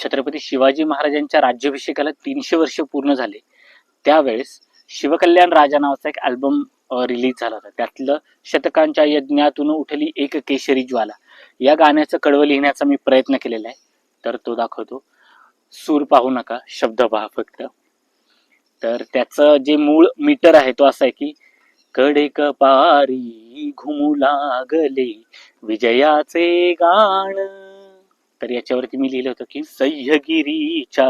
छत्रपती शिवाजी महाराजांच्या राज्याभिषेकाला 300 वर्ष पूर्ण झाले. त्यावेळेस शिवकल्याण राजा नावाचा एक अल्बम रिलीज झाला होता. त्यातलं शतकांच्या यज्ञातून उठली एक केशरी ज्वाला या गाण्याचं कडवं लिहिण्याचा मी प्रयत्न केलेला आहे. तर तो दाखवतो. सूर पाहू नका, शब्द पहा फक्त. तर त्याचं जे मूळ मीटर आहे तो असा आहे की कडेक पारी घुमू लागले विजयाचे गाण. तर याच्यावरती मी लिहिलं होतं की सह्यगिरीच्या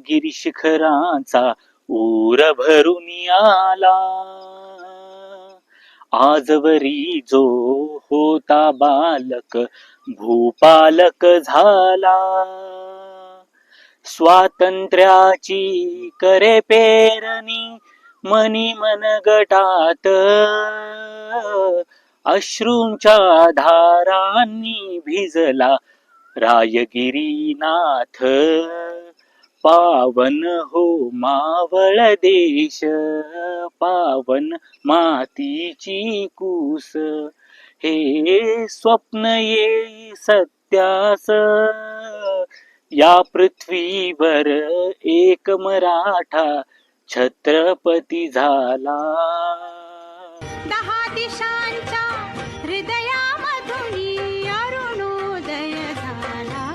गिरीशिखरांचा ऊर भरून आला, आजवरी जो होता बालक भूपालक झाला. स्वातंत्र्याची करे पेरणी मनी मनगटात, अश्रूंच्या धारांनी भिजला रायगिरीनाथ. पावन हो मावळ देश, पावन मातीची कूस, हे स्वप्न ये सत्यास, या पृथ्वीवर एक मराठा छत्रपती झाला. 10 दिशांच्या हृदयामधून अरुणोदय झाला.